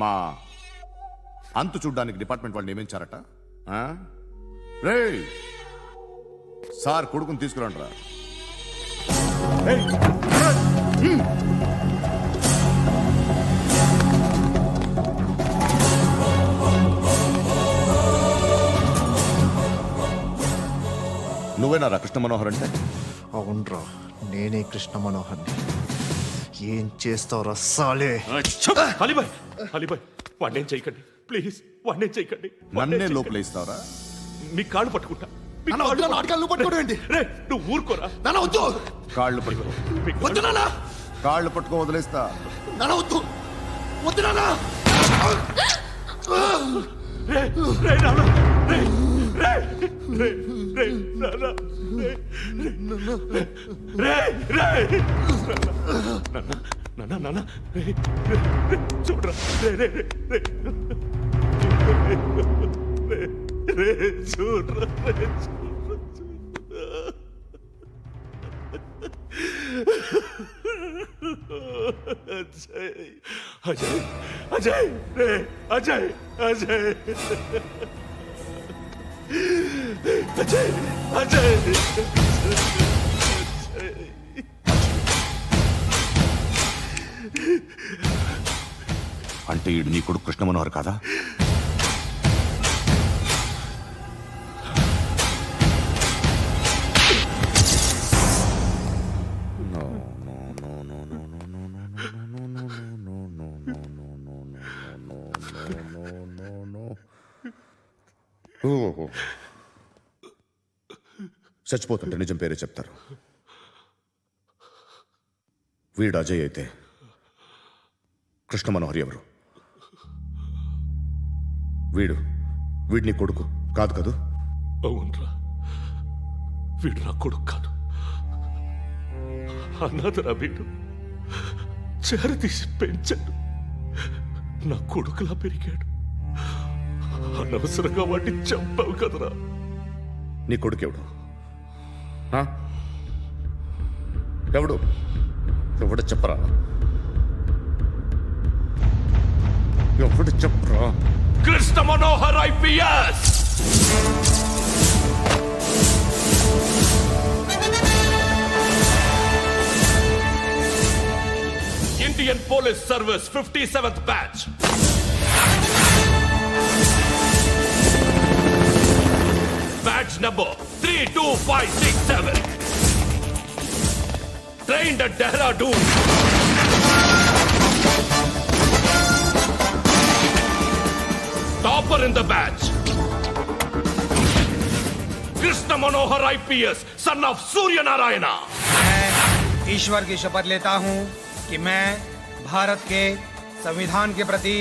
మా అంతు చూడ్డానికి డిపార్ట్మెంట్ వాళ్ళు నియమించారట. రే సార్ కొడుకుని తీసుకురండి. నువ్వేనా కృష్ణ మనోహర్ అంటే? అవునరా, నేనే కృష్ణ మనోహర్ని. ఏం చేస్తావురా సాలే? అలీబాయ్, అలీబాయ్, వాడినేం చేయకండి ప్లీజ్, వాడినేం చేయకండి. నన్నే లోపల ఇస్తావరా? మీ కాళ్ళు పట్టుకుంటా. నువ్వు ఊరుకోరా. కాళ్ళు పట్టుకో. కాళ్ళు పట్టుకో వదిలేస్తా. చూడరా, చూడరా. అజయ్, అజయ్, అజయ్, రే అజయ్, అజయ్, అజయ్, అజయ్. అంటే ఈడు నీ కొడుకు కృష్ణ మనోహర్ కాదా? చచ్చిపోతుంటే నిజం పేరే చెప్తారు. వీడు అజయ్ అయితే కృష్ణ మనోహర్ ఎవరు? వీడిని కొడుకు కాదు కదూ? అవునరా, వీడు నా కొడుకు కాదు. అన్నదరా వీడు చేరతీసి పెంచాడు. నా కొడుకులా పెరిగాడు. అనవసరంగా వాడిని చంపావు కదరా. నీ కొడుకు ఎవడు? ఎవడు ఎవడు చెప్పరా? ఎవడు చెప్పరా? Krishna Manohar IPS. Indian Police Service 57th batch. Badge number 32567. Trained at Dehradun. Topper in the batch. Krishna Manohar IPS, son of Surya Narayana. मैं ईश्वर की शपथ लेता हूं कि मैं भारत के संविधान के प्रति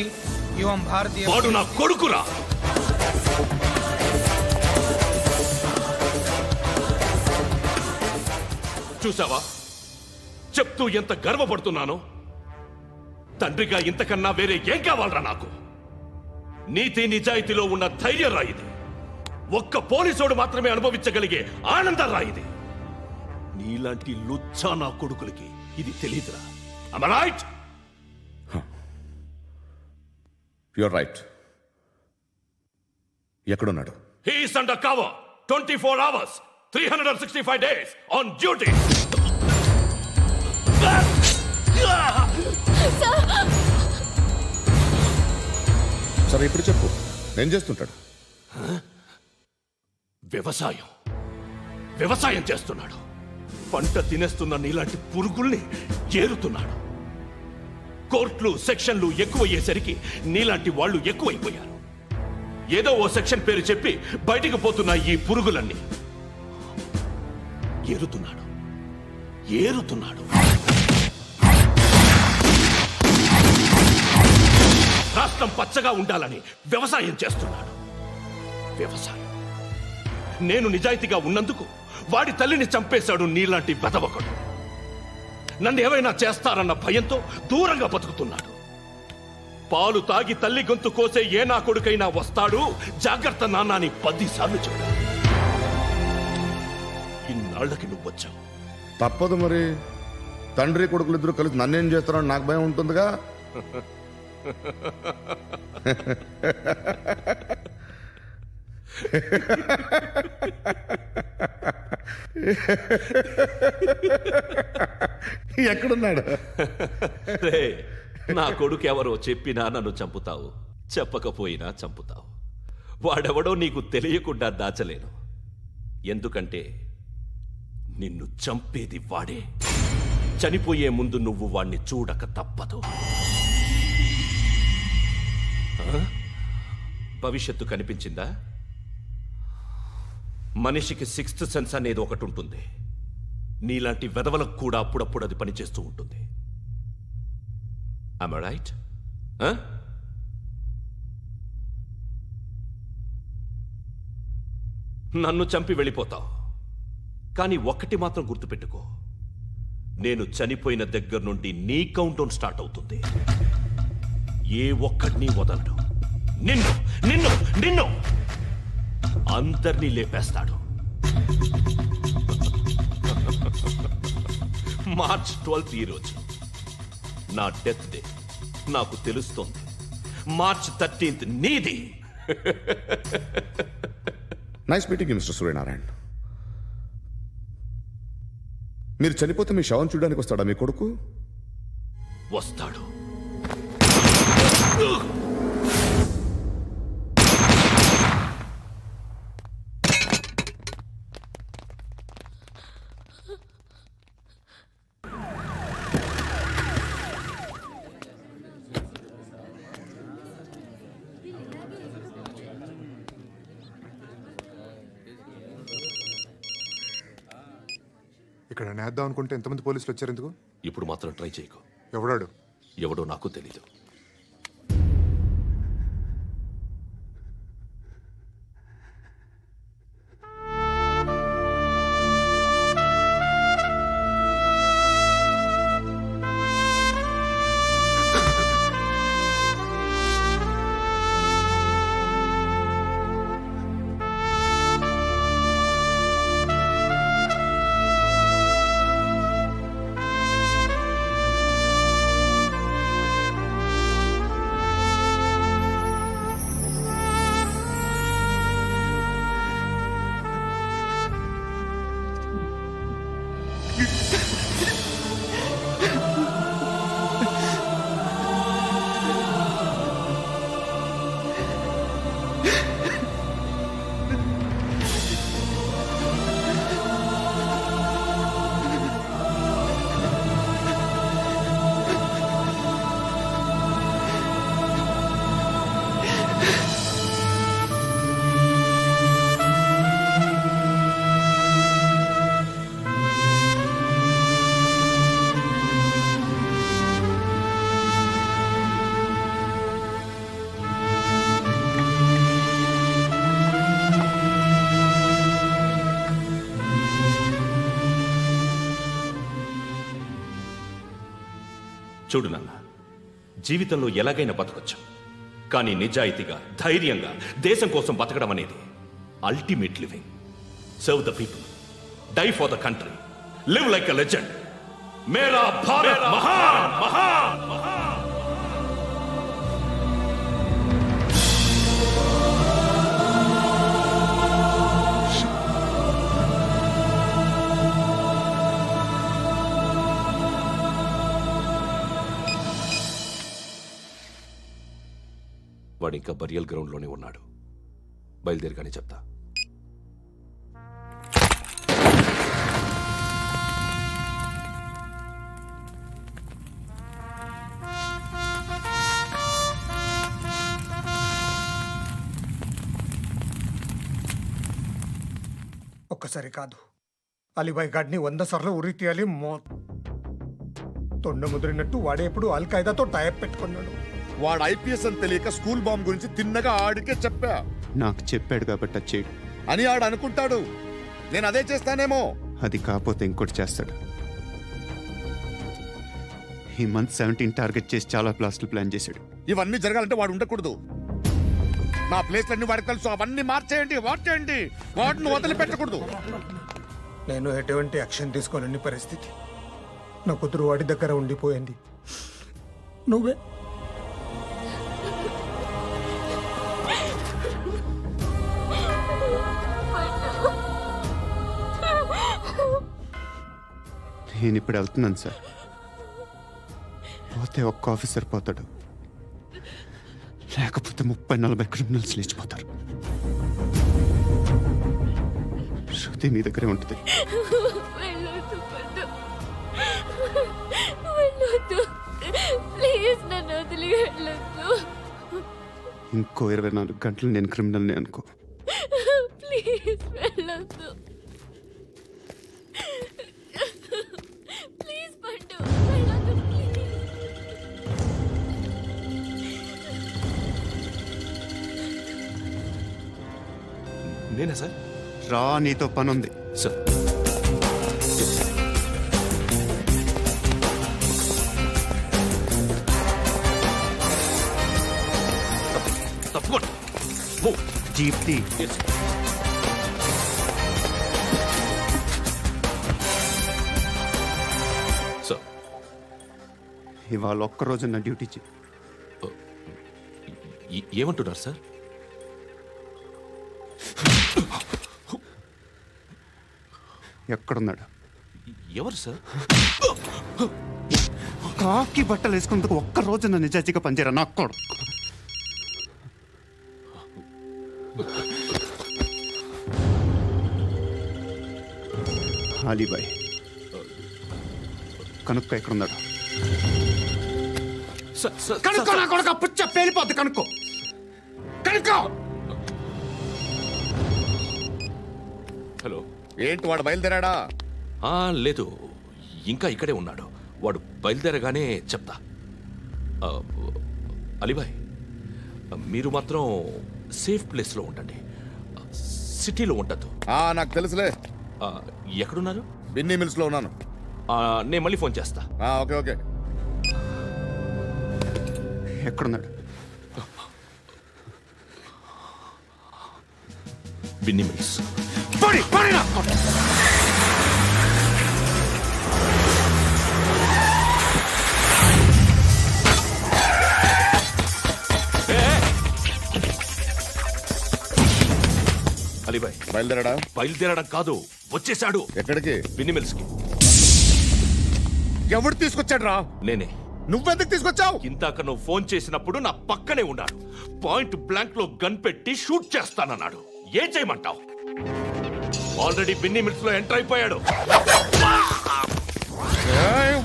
एवं भारतीय वाडु ना कोडुकुरा. చూసావా చెప్తూ ఎంత గర్వపడుతున్నానో? తండ్రిగా ఇంతకన్నా వేరే ఏం కావాలరా నాకు? నీతి నిజాయితీలో ఉన్న ధైర్యం రాయిది. ఒక్క పోలీసోడు మాత్రమే అనుభవించగలిగే ఆనందం రాయిది. నీలాంటి లుచ్చా నా కొడుకులకి ఇది తెలీదురా. Am I right? You're right. ఎక్కడున్నాడు? He is under cover 24 hours 365 days on duty. సరే ఇప్పుడు చెప్పు, ఏం చేస్తుంటాడు? వ్యవసాయం చేస్తున్నాడు. పంట తినేస్తున్న నీలాంటి పురుగుల్ని ఏరుతున్నాడు. కోర్టులు సెక్షన్లు ఎక్కువయ్యేసరికి నీలాంటి వాళ్ళు ఎక్కువైపోయారు. ఏదో ఓ సెక్షన్ పేరు చెప్పి బయటికి పోతున్న ఈ పురుగులన్నీ ఏరుతున్నాడు. రాష్ట్రం పచ్చగా ఉండాలని వ్యవసాయం చేస్తున్నాడు. నేను నిజాయితీగా ఉన్నందుకు వాడి తల్లిని చంపేశాడు నీలాంటి వెధవకుడు. నన్ను ఏమైనా చేస్తారన్న భయంతో దూరంగా బతుకుతున్నాడు. పాలు తాగి తల్లి గొంతు కోసే ఏ నా కొడుకైనా వస్తాడు, జాగ్రత్త నాన్న అని 10 సార్లు చెప్పాడు. ఇన్నాళ్లకి నువ్వు వచ్చావు. తప్పదు మరి. తండ్రి కొడుకులు ఇద్దరు కలిసి నన్నేం చేస్తారని నాకు భయం ఉంటుందిగా. ఎక్కడున్నాడు? రే, నా కొడుకు ఎవరో చెప్పినా నన్ను చంపుతావు, చెప్పకపోయినా చంపుతావు. వాడెవడో నీకు తెలియకుండా దాచలేను. ఎందుకంటే నిన్ను చంపేది వాడే. చనిపోయే ముందు నువ్వు వాణ్ణి చూడక తప్పదు. భవిష్యత్తు కనిపించిందా? మనిషికి సిక్స్త్ సెన్స్ అనేది ఒకటి ఉంటుంది. నీలాంటి వెధవలకు కూడా అప్పుడప్పుడు అది పనిచేస్తూ ఉంటుంది. Am I right? నన్ను చంపి వెళ్ళిపోతావు, కానీ ఒక్కటి మాత్రం గుర్తుపెట్టుకో, నేను చనిపోయిన దగ్గర నుండి నీ కౌంట్ డౌన్ స్టార్ట్ అవుతుంది. ఏ ఒక్కడిని వదలడు. నిన్ను నిన్ను నిన్ను అందరినీ లేపేస్తాడు. మార్చ్ 12th ఈ రోజు నా డెత్ డే. నాకు తెలుస్తోంది. మార్చ్ 13th నీది. Nice meeting you mister Suryanarayan. మీరు చనిపోతే మీ శవం చూడడానికి వస్తాడా మీ కొడుకు? వస్తాడు. ఇక్కడ నేద్దాం అనుకుంటే ఎంతమంది పోలీసులు వచ్చారు ఎందుకు? ఇప్పుడు మాత్రం ట్రై చేయకు. ఎవడాడు? ఎవడో నాకు తెలీదు. చూడు నాన్న, జీవితంలో ఎలాగైనా బతకొచ్చు, కానీ నిజాయితీగా, ధైర్యంగా దేశం కోసం బతకడం అనేది ultimate living. Serve the people, die for the country, live like a legend. మేరా భారత్ మహాన్ మహాన్ మహాన్. వాడు ఇంకా బరియల్ గ్రౌండ్లోనే ఉన్నాడు. బయలుదేరిగానే చెప్తా. ఒక్కసారి కాదు, అలీబాయ్ గాడిని 100 సార్లు ఉరి తీయాలి. తొండ ముదిరినట్టు వాడే ఎప్పుడు అల్ ఖైదాతో టైప్ పెట్టుకున్నాడు. వాడు ఐపీఎస్ అని తెలియక స్కూల్ బాంబ్ గురించి తిన్నగా ఆడికే చెప్పా. నాకు చెప్పాడు కాబట్టి చేయడు అని ఆడు అనుకుంటాడు. నేను అదే చేస్తానేమో. అది కాకపోతే ఇంకోటి చేస్తాడు. ఈ మంత్ 17 టార్గెట్ చేసి చాలా ప్లాస్టులు ప్లాన్ చేశాడు. ఇవన్నీ జరగాలంటే వాడు ఉండకూడదు. నా ప్లేస్లన్నీ వాడికి తెలుసు. అవన్నీ మార్చేయండి, వార్చేయండి. వాటిని వదిలిపెట్టకూడదు. నేను ఎటువంటి యాక్షన్ తీసుకోలేని పరిస్థితి. నా కూతురు వాడి దగ్గర ఉండిపోయింది. నువ్వే నేను ఇప్పుడు వెళ్తున్నాను సార్. పోతే ఒక్క ఆఫీసర్ పోతాడు, లేకపోతే 30-40 క్రిమినల్స్ లేచిపోతారు. శృతి మీ దగ్గరే ఉంటుంది. ఇంకో 24 గంటలు నేను క్రిమినల్ని అనుకో. ప్లీజ్ వెళ్ళొద్దు. ప్లీజ్ పండు వెళ్ళొద్దు. నేనా సార్? రా, నీతో పని ఉంది సార్. తప్పకుండా జీప్ తీ. సార్, ఇవాళ ఒక్కరోజు నా డ్యూటీ చేయి. ఏమంటున్నారు సార్? ఎక్కడున్నాడు? ఎవరు సార్? కాకి బట్టలు వేసుకున్నందుకు ఒక్కరోజు నా నిజాజీగా పనిచేయరా నా కొడుకు. అలీబాయ్, కనుక్కో ఎక్కడున్నాడు. కనుక్కో నా కొడుకు, పుచ్చ పేలిపోద్ది. కనుక్కో కనుక్కో. హలో, ఏంటి వాడు బయలుదేరాడా? లేదు, ఇంకా ఇక్కడే ఉన్నాడు. వాడు బయలుదేరగానే చెప్తా. అలీబాయ్, మీరు మాత్రం సేఫ్ ప్లేస్లో ఉండండి, సిటీలో ఉండద్దు. నాకు తెలుసులే. ఎక్కడున్నారు? బిన్నీ మిల్స్ లో ఉన్నాను. నేను మళ్ళీ ఫోన్ చేస్తా. Okay okay. ఎక్కడున్నాడు? బిన్నీ మిల్స్. అలీబాయ్, బయలుదేరాడా? బయలుదేరడం కాదు, వచ్చేసాడు. ఎక్కడికి? బిన్నీ మిల్స్ కి. ఎవడు తీసుకొచ్చాడు రా? నేనే. నువ్వెందుకు తీసుకొచ్చావు? ఇందాక నువ్వు ఫోన్ చేసినప్పుడు నా పక్కనే ఉన్నాడు. పాయింట్ బ్లాంక్ లో గన్ పెట్టి షూట్ చేస్తానన్నాడు. ఏం చేయమంటావు? ఆల్రెడీ బిన్నీ మిల్స్ లో ఎంటర్ అయిపోయాడు.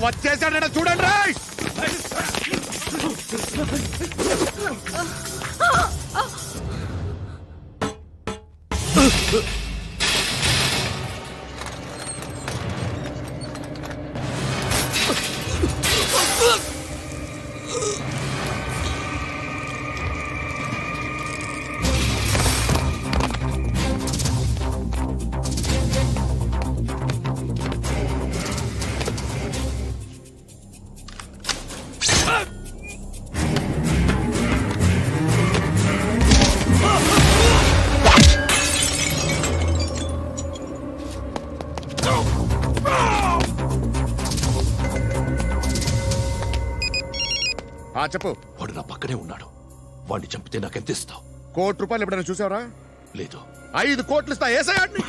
వచ్చేసాడ చూడండి రా. చెప్పు. వాడు నా పక్కనే ఉన్నాడు. వాడిని చంపితే నాకెంత ఇస్తావు? ₹1,00,00,000 ఎప్పుడైనా చూసావరా? లేదు. 5 కోట్లు ఇస్తా. ఏసయాడిని.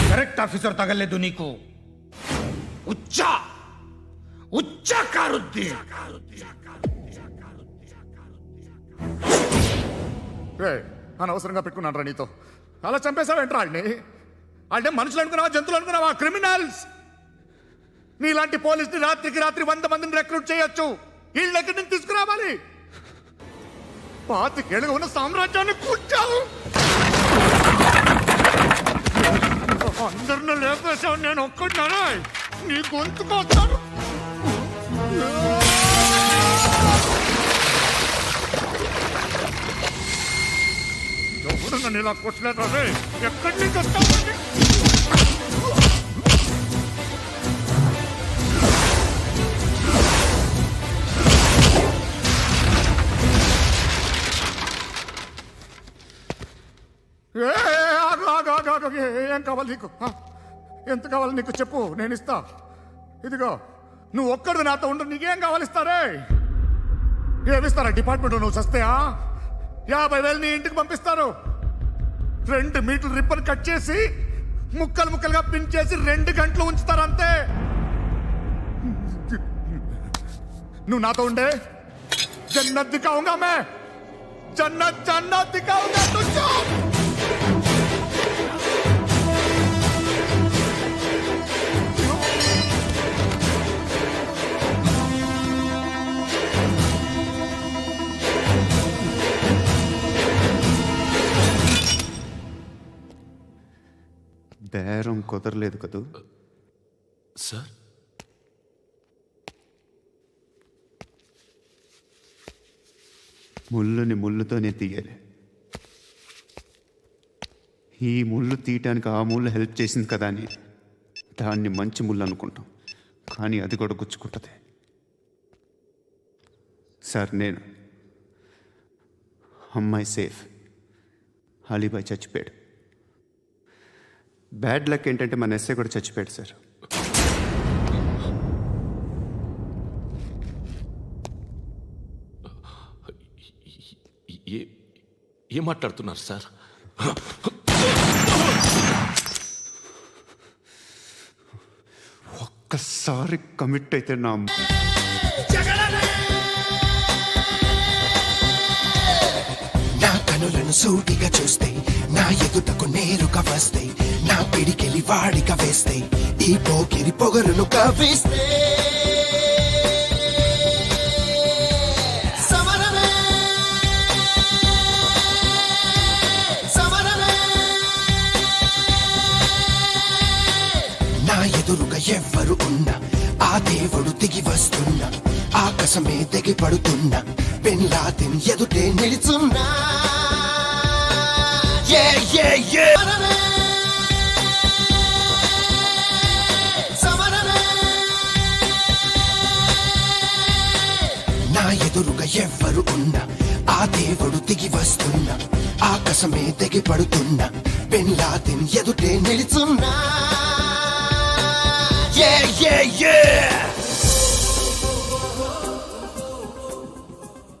करेक्ट ऑफिसर तगलेदू नीकू उच्चा उच्चा कारुद्दी అనవసరంగా పెట్టుకున్నాను రా నీతో. అలా చంపేశావేంట్రా ఆడిని? అంటే మనుషులు అనుకున్నావా, జంతువులు అనుకున్నావా? క్రిమినల్స్. నీలాంటి పోలీసుని రాత్రికి రాత్రి 100 మందిని రిక్రూట్ చేయొచ్చు. వీళ్ళ దగ్గర నుంచి తీసుకురావాలి. 25 ఏళ్ళుగా ఉన్న సామ్రాజ్యాన్ని కూర్చావు. అందరిని లేపేశావు, నేను ఒక్కడినా నీ గొంతుకొస్తాను. ఎవరు నన్ను ఇలా కొట్టలేదా? ఎక్కడి నుంచి వస్తావు? ఏం కావాలి నీకు? ఎంత కావాలి నీకు చెప్పు, నేను ఇస్తా. ఇదిగో నువ్వు ఒక్కడు నాతో ఉండు, నీకేం కావాలి ఇస్తారే? ఏమిస్తారా డిపార్ట్మెంట్? నువ్వు చస్తేయా 50,000 నీ ఇంటికి పంపిస్తారు. 2 మీటర్లు రిబ్బన్ కట్ చేసి ముక్కలు ముక్కలుగా పిన్ చేసి 2 గంటలు ఉంచుతారు అంతే. నువ్వు నాతో ఉండే జన్నత్ దిఖాऊंगा मैं, जन्नत जन्नत दिखाऊंगा तुझको. బేరం కుదరలేదు కదూ సార్? ముళ్ళుని ముళ్ళుతోనే తీయాలి. ఈ ముళ్ళు తీయటానికి ఆ ముళ్ళు హెల్ప్ చేసింది కదా అని దాన్ని మంచి ముళ్ళు అనుకుంటాం, కానీ అది కూడా గుచ్చుకుంటుంది. సార్, నేను అమ్మాయి సేఫ్, అలీబాయ్ చచ్చిపోయాడు. బ్యాడ్ లక్ ఏంటంటే మన ఎస్ఐ కూడా చచ్చిపోయాడు సార్. ఏం మాట్లాడుతున్నారు సార్? ఒక్కసారి కమిట్ అయితే నా కనులను సూటిగా చూస్తే, నా ఎదుటకు నేరుగా వస్తే, నా పిడికెలి వాడిగా వేస్తే, ఈ పోకిరి పొగరును కవిస్తే సమరమే సమరమే. నా ఎదురుగా ఎవ్వరు ఉన్నా, ఆ దేవుడు దిగి వస్తున్నా, ఆకాశమే దిగి పడుతున్నా, బిన్ లాదెన్ ఎదుటే నిలుచున్నా. నా ఎదురుగా ఎవ్వరు ఉన్నా, ఆ దేవుడు దిగి వస్తున్నా, ఆకాశమే దిగి పడుతున్నా, బిన్ లాదెన్ ఎదుటే నిలుచున్నా.